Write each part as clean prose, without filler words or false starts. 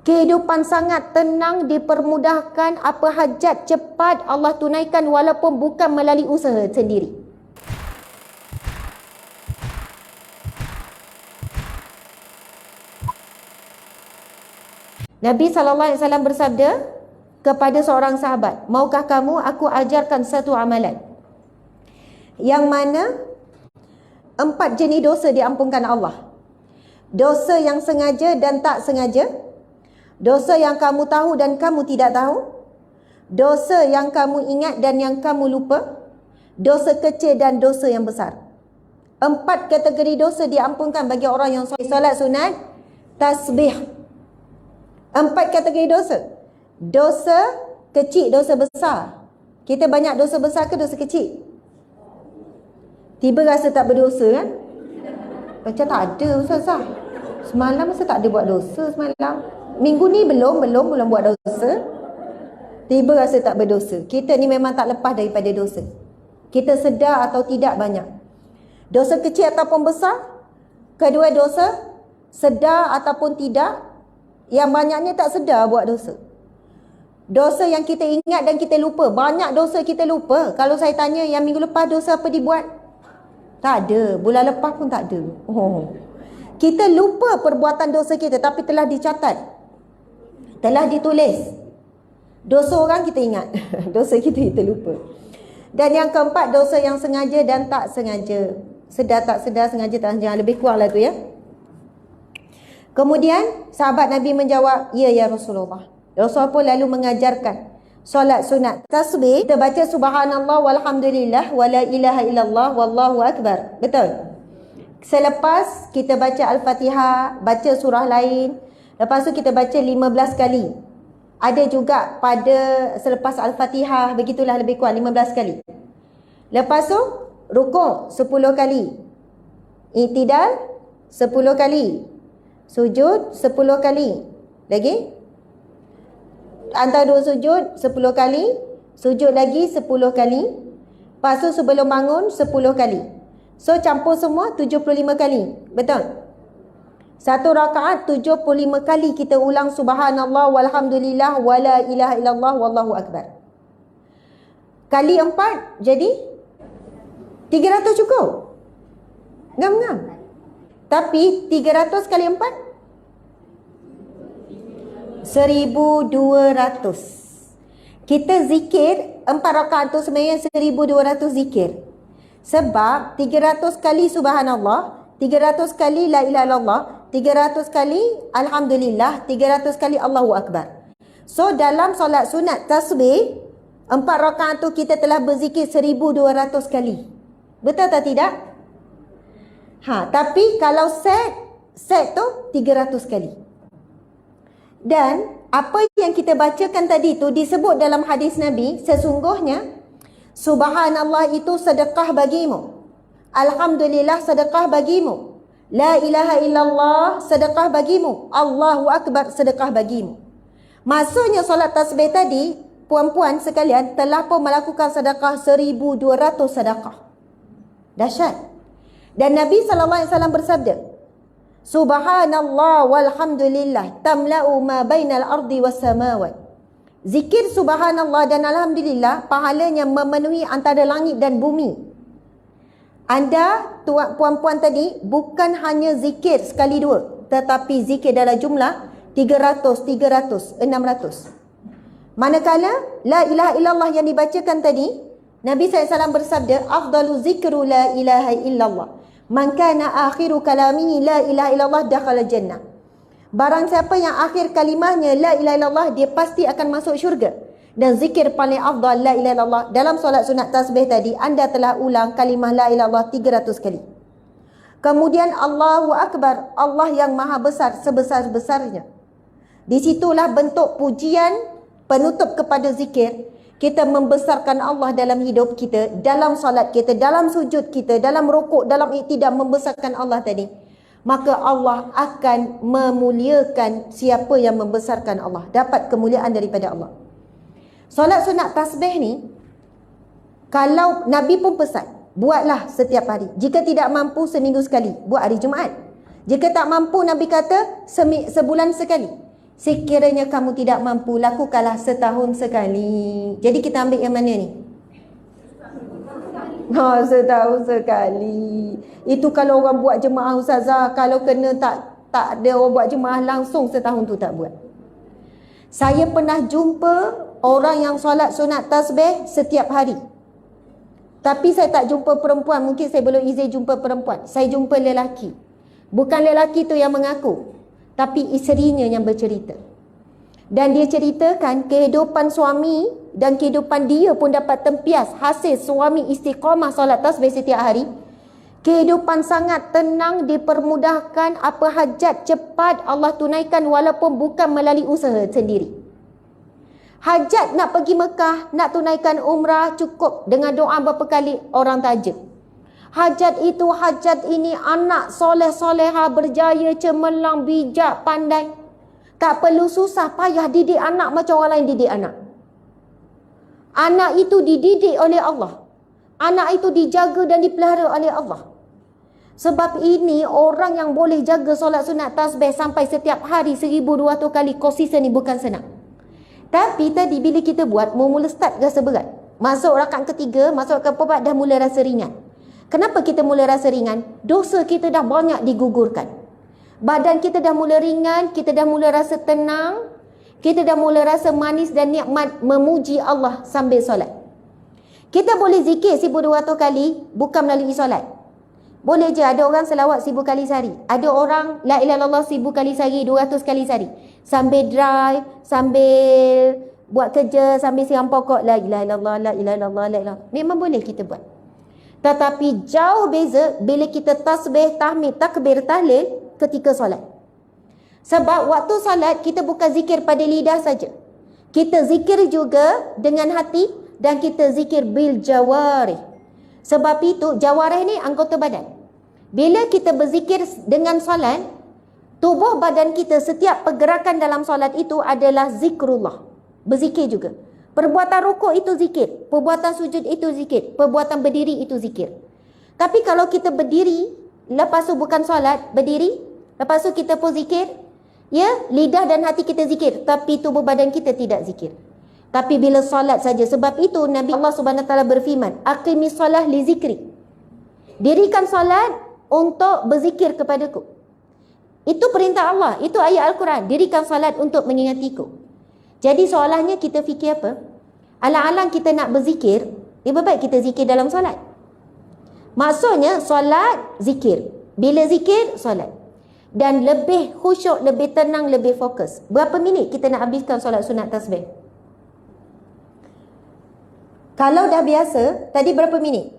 Kehidupan sangat tenang, dipermudahkan, apa hajat cepat Allah tunaikan walaupun bukan melalui usaha sendiri. Nabi SAW bersabda kepada seorang sahabat, maukah kamu aku ajarkan satu amalan yang mana 4 jenis dosa diampunkan Allah. Dosa yang sengaja dan tak sengaja, dosa yang kamu tahu dan kamu tidak tahu, dosa yang kamu ingat dan yang kamu lupa, dosa kecil dan dosa yang besar. 4 kategori dosa diampunkan bagi orang yang solat sunat, tasbih. 4 kategori dosa. Dosa kecil, dosa besar. Kita banyak dosa besar ke dosa kecil? Tiba rasa tak berdosa kan? Macam tak ada Ustazah. Semalam masa tak ada buat dosa semalam. Minggu ni belum buat dosa. Tiba rasa tak berdosa. Kita ni memang tak lepas daripada dosa. Kita sedar atau tidak banyak. Dosa kecil ataupun besar. Kedua dosa, sedar ataupun tidak. Yang banyaknya tak sedar buat dosa. Dosa yang kita ingat dan kita lupa. Banyak dosa kita lupa. Kalau saya tanya yang minggu lepas dosa apa dibuat? Tak ada. Bulan lepas pun tak ada. Kita lupa perbuatan dosa kita tapi telah dicatat. Telah ditulis. Dosa orang kita ingat. Dosa kita lupa. Dan yang keempat, dosa yang sengaja dan tak sengaja. Sedar tak sedar, sengaja tak sengaja. Lebih kurang lah tu ya. Kemudian sahabat Nabi menjawab, ya Rasulullah. Rasulullah pun lalu mengajarkan solat sunat tasbih. Kita baca subhanallah walhamdulillah wala ilaha illallah wallahu akbar. Betul? Selepas kita baca Al-Fatihah, baca surah lain, lepas tu kita baca 15 kali. Ada juga pada selepas Al-Fatihah, begitulah lebih kurang 15 kali. Lepas tu rukuk 10 kali, i'tidal 10 kali, sujud 10 kali. Lagi antara dua sujud 10 kali, sujud lagi 10 kali, lepas tu sebelum bangun 10 kali. So campur semua 75 kali. Betul? Satu rakaat 75 kali kita ulang subhanallah walhamdulillah wala ilaha illallah wallahu akbar. Kali 4 jadi 300 cukup? Ngam-ngam. Tapi 300 kali 4 1200. Kita zikir 4 rakaat tu sebenarnya 1200 zikir. Sebab 300 kali subhanallah, 300 kali la ilaha illallah, 300 kali alhamdulillah, 300 kali Allahu akbar. So dalam solat sunat tasbih 4 rakaat tu kita telah berzikir 1200 kali. Betul tak tidak? Tapi kalau set tu 300 kali. Dan apa yang kita bacakan tadi tu disebut dalam hadis Nabi, sesungguhnya subhanallah itu sedekah bagimu, alhamdulillah sedekah bagimu, la ilaha illallah sedekah bagimu, Allahu akbar sedekah bagimu. Maksudnya solat tasbih tadi, puan-puan sekalian, telah pun melakukan sedekah 1200 sedekah. Dahsyat. Dan Nabi SAW bersabda, subhanallah walhamdulillah tamla'u ma bainal ardi was samawat. Zikir subhanallah dan alhamdulillah pahalanya memenuhi antara langit dan bumi. Anda tuan puan-puan tadi bukan hanya zikir sekali dua, tetapi zikir dalam jumlah 300, 600. Manakala la ilaha illallah yang dibacakan tadi, Nabi SAW bersabda, afdalu zikru la ilaha illallah. Man kana akhiru kalamihi la ilaha illallah dakhala jannah. Barang siapa yang akhir kalimahnya la ilaha illallah, dia pasti akan masuk syurga. Dan zikir paling afdal la ilaha illallah dalam solat sunat tasbih tadi, anda telah ulang kalimah la ilaha illallah 300 kali. Kemudian Allahu akbar, Allah yang maha besar sebesar-besarnya. Di situlah bentuk pujian penutup kepada zikir. Kita membesarkan Allah dalam hidup kita, dalam solat kita, dalam sujud kita, dalam rukuk, dalam i'tidal, membesarkan Allah tadi. Maka Allah akan memuliakan siapa yang membesarkan Allah, dapat kemuliaan daripada Allah. Solat sunat tasbih ni, kalau Nabi pun pesan, buatlah setiap hari. Jika tidak mampu, seminggu sekali, buat hari Jumaat. Jika tak mampu, Nabi kata sebulan sekali. Sekiranya kamu tidak mampu, lakukanlah setahun sekali. Jadi kita ambil yang mana ni? Setahun sekali. Itu kalau orang buat jemaah ustazah. Kalau kena tak ada orang buat jemaah, langsung setahun tu tak buat. Saya pernah jumpa orang yang solat sunat tasbih setiap hari. Tapi saya tak jumpa perempuan. Mungkin saya belum izin jumpa perempuan. Saya jumpa lelaki. Bukan lelaki tu yang mengaku, tapi isterinya yang bercerita. Dan dia ceritakan kehidupan suami dan kehidupan dia pun dapat tempias hasil suami istiqamah solat tasbih setiap hari. Kehidupan sangat tenang, dipermudahkan, apa hajat cepat Allah tunaikan walaupun bukan melalui usaha sendiri. Hajat nak pergi Mekah, nak tunaikan umrah, cukup dengan doa berapa kali orang taja. Hajat itu, hajat ini, anak soleh-soleha, berjaya, cemerlang, bijak, pandai. Tak perlu susah payah didik anak macam orang lain didik anak. Anak itu dididik oleh Allah. Anak itu dijaga dan dipelihara oleh Allah. Sebab ini orang yang boleh jaga solat sunat tasbih sampai setiap hari 1200 kali konsisten ni bukan senang. Tapi tadi bila kita buat, mula start rasa berat. Masuk rakaat ketiga, masuk rakaat keempat dah mula rasa ringan. Kenapa kita mula rasa ringan? Dosa kita dah banyak digugurkan. Badan kita dah mula ringan, kita dah mula rasa tenang, kita dah mula rasa manis dan nikmat memuji Allah sambil solat. Kita boleh zikir 1200 kali bukan melalui solat. Boleh je, ada orang selawat 1000 kali sehari. Ada orang la ilaha illallah 1000 kali sehari, 200 kali sehari. Sambil drive, sambil buat kerja, sambil siram pokok, la ilaha illallah, la ilaha illallah, la ilaha. Memang boleh kita buat. Tetapi jauh beza bila kita tasbih, tahmid, takbir, tahlil ketika solat. Sebab waktu solat kita bukan zikir pada lidah saja. Kita zikir juga dengan hati dan kita zikir bil jawarih. Sebab itu jawarih ni anggota badan. Bila kita berzikir dengan solat, tubuh badan kita, setiap pergerakan dalam solat itu adalah zikrullah. Berzikir juga. Perbuatan rukuk itu zikir, perbuatan sujud itu zikir, perbuatan berdiri itu zikir. Tapi kalau kita berdiri, lepas tu bukan solat, berdiri, lepas tu kita pun zikir, ya, lidah dan hati kita zikir, tapi tubuh badan kita tidak zikir. Tapi bila solat saja, sebab itu Nabi Allah Subhanahu Wa Taala berfirman, aqimis solah li zikri. Dirikan solat untuk berzikir kepadaku. Itu perintah Allah, itu ayat Al-Quran. Dirikan solat untuk mengingatiku. Jadi soalannya kita fikir apa? Alang-alang kita nak berzikir, lebih baik kita zikir dalam solat. Maksudnya solat, zikir. Bila zikir, solat. Dan lebih khusyuk, lebih tenang, lebih fokus. Berapa minit kita nak habiskan solat sunat tasbih? Kalau dah biasa, tadi berapa minit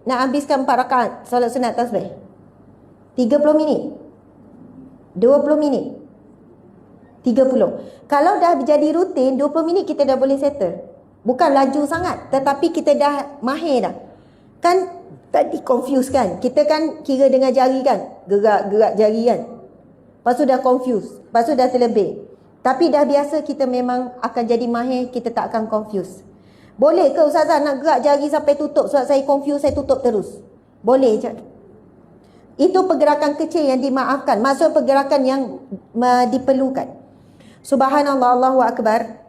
nak habiskan 4 rakaat solat sunat tasbih? 30 minit, 20 minit, 30. Kalau dah jadi rutin, 20 minit kita dah boleh settle. Bukan laju sangat, tetapi kita dah mahir dah. Kan tadi confuse kan? Kita kan kira dengan jari kan? Gerak-gerak jari kan? Lepas tu dah confuse, lepas tu dah terlebih. Tapi dah biasa, kita memang akan jadi mahir, kita tak akan confuse. Boleh ke Ustazah nak gerak jari sampai tutup sebab saya confuse, saya tutup terus? Boleh je. Itu pergerakan kecil yang dimaafkan. Maksud pergerakan yang diperlukan. Subhanallah, Allahu Akbar.